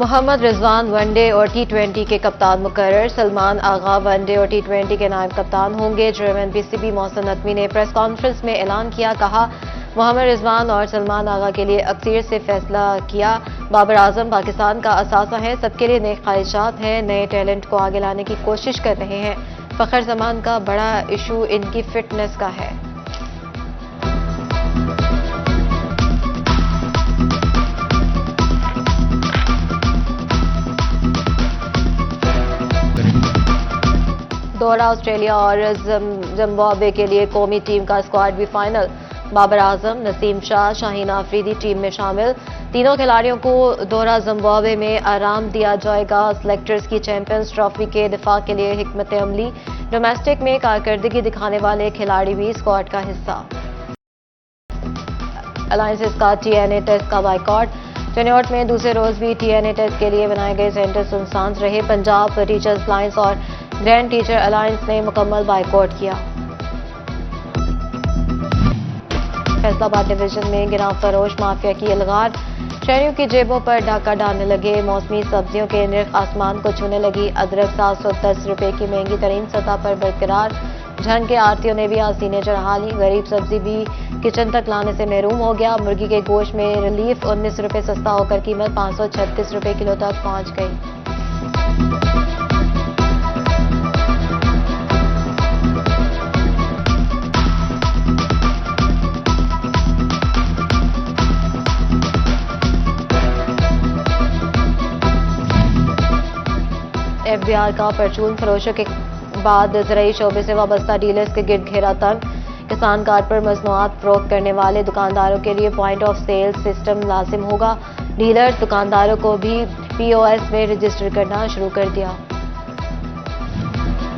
Mohammad Rizwan one day और टी20 के कप्तान मुकर्रर। सलमान आगा वनडे और टी20 के नायब कप्तान होंगे। चेयरमैन पीसीबी मोहसिन नकवी ने प्रेस कॉन्फ्रेंस में ऐलान किया, कहा मोहम्मद रिजवान और सलमान आगा के लिए अक्सरियत से फैसला किया। बाबर आजम पाकिस्तान का असासा है, सबके लिए नेक ख्वाहिशात हैं, नए टैलेंट को आगे लाने की कोशिश कर रहे हैं। फखर जमान का बड़ा इशू इनकी फिटनेस का है। दौरा ऑस्ट्रेलिया और जिम्बाब्वे के लिए कौमी टीम का स्क्वाड भी फाइनल। बाबर आजम, नसीम शाह, शाहीन आफरीदी टीम में शामिल। तीनों खिलाड़ियों को दौरा जिम्बाब्वे में आराम दिया जाएगा। सिलेक्टर्स की चैंपियंस ट्रॉफी के दिफा के लिए हिकमत अमली। डोमेस्टिक में कारकर्दगी दिखाने वाले खिलाड़ी भी स्क्वाड का हिस्सा। अलायंसेस का टीएनए टेस्ट का बाइकॉट। चेन्नौट में दूसरे रोज भी टीएनए टेस्ट के लिए बनाए गए सेंटर सुनसान रहे। पंजाब टीचर्स अलायंस और ग्रैंड टीचर अलायंस ने मुकम्मल बाइकॉट किया। फैसलाबाद डिवीजन में गिराव फरोश माफिया की अलगार। शहरियों की जेबों पर डाका डालने लगे। मौसमी सब्जियों के निर्ख आसमान को छूने लगी। अदरक 710 रुपए की महंगी तरीन सतह पर बरकरार। झंग के आरतियों ने भी आसीने चढ़ा ली। गरीब सब्जी भी किचन तक लाने से महरूम हो गया। मुर्गी के गोश्त में रिलीफ 19 रुपए सस्ता होकर कीमत 536 रुपए किलो तक पहुंच गई। एफबीआर का परचून फरोशों के बाद ज़राई शोबे से वाबस्ता डीलर्स के गिर्द घेरा तंग। किसान कार्ड पर मसनूआत फरोख्त करने वाले दुकानदारों के लिए पॉइंट ऑफ सेल सिस्टम लाजिम होगा। डीलर्स दुकानदारों को भी पीओएस में रजिस्टर करना शुरू कर दिया।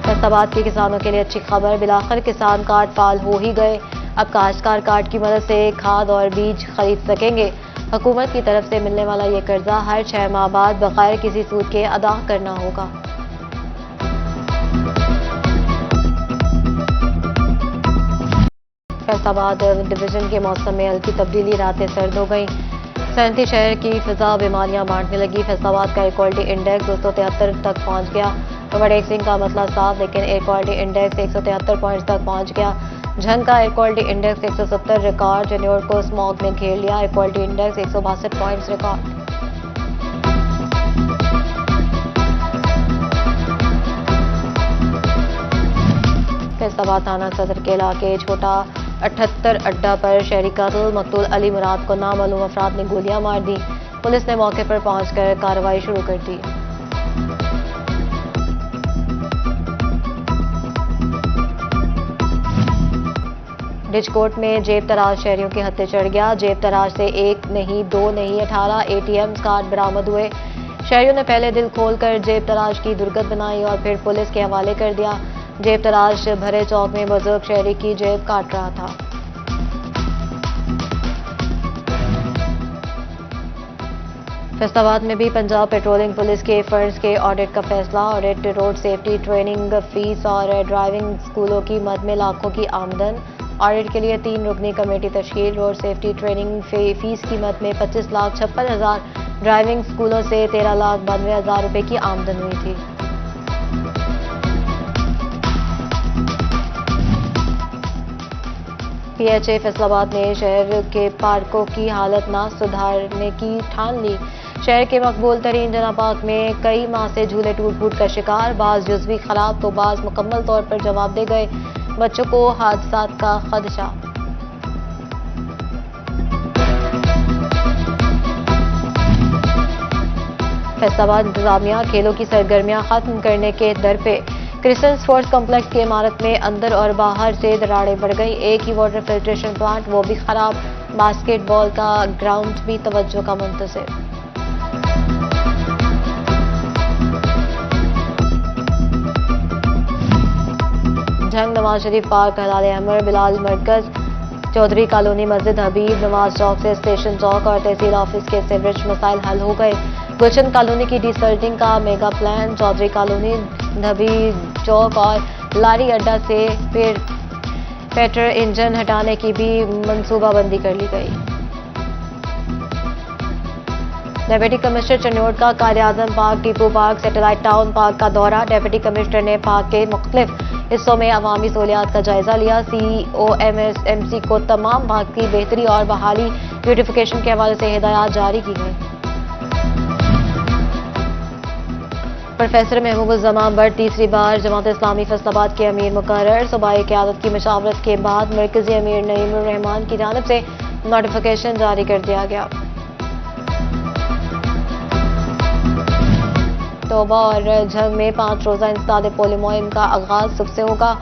फैसलाबाद के किसानों के लिए अच्छी खबर, बिलाखिर किसान कार्ड फाल हो ही गए। अब काश्तकार कार्ड की मदद से खाद और बीज खरीद सकेंगे। हुकूमत की तरफ से मिलने वाला ये कर्जा हर 6 माह बाद बगैर किसी सूद के अदा करना होगा। फैसलाबाद डिवीजन के मौसम में हल्की तब्दीली, रातें सर्द हो गई। सैंती शहर की फिजा बीमारियां बांटने लगी। फैसलाबाद का एयर क्वालिटी इंडेक्स 273 तक पहुंच गया। वड़ेक सिंह का मसला साफ, लेकिन एयर क्वालिटी इंडेक्स 173 पॉइंट्स तक पहुंच गया। झंग का एयर क्वालिटी इंडेक्स 170 रिकॉर्ड। चेन्नौर को स्मॉग ने घेर लिया। Air quality index 162 points record. Faisalabad थाना सदर के इलाके छोटा 78 अड्डा पर शहरी कातिल मकतूल अली मुराद को नामालूम अफराद ने गोलियां मार दी। पुलिस ने मौके पर पहुंचकर कार्रवाई शुरू कर दी। डिजकोट में जेब तराश शहरियों के हत्थे चढ़ गया। जेब तराश से 1 नहीं 2 नहीं 18 एटीएम कार्ड बरामद हुए। शहरियों ने पहले दिल खोलकर जेब तराश की दुर्गत बनाई और फिर पुलिस के हवाले कर दिया। जेब तराश भरे चौक में बुजुर्ग शहरी की जेब काट रहा था। फैसलाबाद में भी पंजाब पेट्रोलिंग पुलिस के फर्ज के ऑडिट का फैसला। Audit, road safety training fees और ड्राइविंग स्कूलों की मद में लाखों की आमदन। ऑडिट के लिए 3 रुकनी कमेटी तश्कील। रोड सेफ्टी ट्रेनिंग फीस कीमत में 25,56,000। ड्राइविंग स्कूलों से 13,92,000 रुपए की आमदन हुई थी। पीएचए फैसलाबाद ने शहर के पार्कों की हालत ना सुधारने की ठान ली। शहर के मकबूल तरीन जना पार्क में कई माह से झूले टूट फूट का शिकार। बाज जुज़वी खराब तो बाज मुकम्मल तौर पर जवाब दे गए। बच्चों को हादसात का खदशा। फैसलाबाद इंतजामिया खेलों की सरगर्मियां खत्म करने के दर पे। क्रिस्टन स्पोर्ट्स कॉम्प्लेक्स की इमारत में अंदर और बाहर से दरारें बढ़ गई। एक ही वाटर फिल्ट्रेशन प्लांट, वो भी खराब। बास्केटबॉल का ग्राउंड भी तवज्जो का मुंतज़िर। झंग नवाज शरीफ पार्क, हलाल अहमर, बिलाल मरकज, चौधरी कॉलोनी, मस्जिद हबीब, नवाज चौक से स्टेशन चौक और तहसील ऑफिस के सीवरेज मसाइल हल हो गए। गुलशन कॉलोनी की डिसल्टिंग का मेगा प्लान। चौधरी कॉलोनी, हबीब चौक और लारी अड्डा से फिर पेट्रोल इंजन हटाने की भी मंसूबाबंदी कर ली गई। डिप्टी कमिश्नर चन्नोड का Quaid-e-Azam park, Tipu park, satellite town park का दौरा। डिप्टी कमिश्नर ने पार्क के मुख्तलिफ हिस्सों में अवामी सहूलियात का जायजा लिया। COMSMC को तमाम पार्क की बेहतरी और बहाली ब्यूटिफिकेशन के हवाले से हिदायत जारी की गई। प्रोफेसर महबूबुज़्ज़मान भट्ट तीसरी बार जमात इस्लामी फैसलाबाद के अमीर मुकर्रर। सूबाई क़यादत की मशावरत के बाद मरकजी अमीर नईमुर रहमान की जानिब से नोटिफिकेशन जारी कर दिया गया। तौबा और झंग में 5 रोज़ा इंसदाद पोलियो मुहिम का आगाज सुबह से होगा।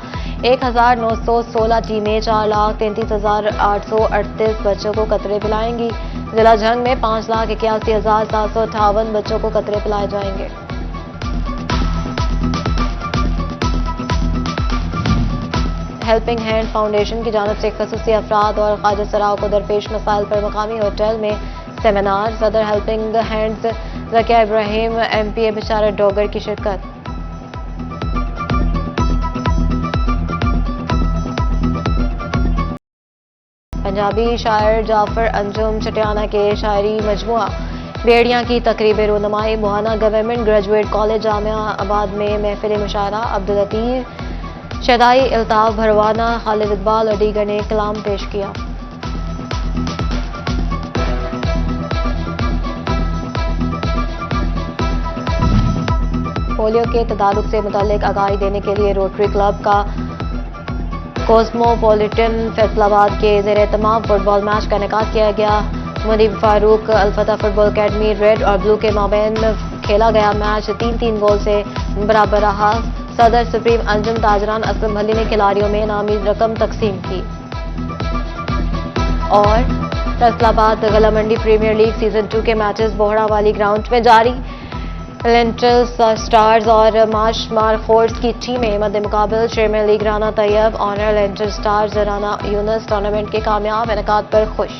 1916 टीमें 4,33,838 बच्चों को कतरे पिलाएंगी। जिला झंग में 5,81,758 बच्चों को कतरे पिलाए जाएंगे। हेल्पिंग हैंड फाउंडेशन की जानिब से खसूसी अफराद और ख्वाजा सराओं को दरपेश मसाइल पर मकामी होटल में सेमिनार। सदर helping hands Zakia Ibrahim, MPA बिशारत डोगर की शिरकत। पंजाबी शायर जाफर अंजुम चटियाना के शायरी मजमुआ बेड़ियां की तकरीब रोनुमाई। मोहाना गवर्नमेंट ग्रेजुएट कॉलेज जामिया आबाद में महफिल मुशायरा। अब्दुल लतीफ, शदाई, अल्ताफ भरवाना, खालिद इकबाल और दीगर ने कलाम पेश किया। पोलियो के तदारुक से मुताल्लिक आगाही देने के लिए रोटरी क्लब का कॉस्मोपॉलिटन फैसलाबाद के ज़ेर तमाम फुटबॉल मैच का इनेकाद किया गया। Munib Farooq Al-Fatah football academy red और ब्लू के माबैन खेला गया मैच 3-3 गोल से बराबर रहा। सदर सुप्रीम अंजुम ताजरान असलम भली ने खिलाड़ियों में इनामी रकम तकसीम की। और फैसलाबाद गला मंडी प्रीमियर लीग सीजन 2 के मैचेस बोहड़ा वाली ग्राउंड में जारी। लेंटल स्टार्स और मार फोर्स की टीमें मद्दे मुकाबल। चेयरमैन लीग राना तैयब ऑनर लेंटल स्टार्स राना यूनुस टूर्नामेंट के कामयाब इनेकाद पर खुश।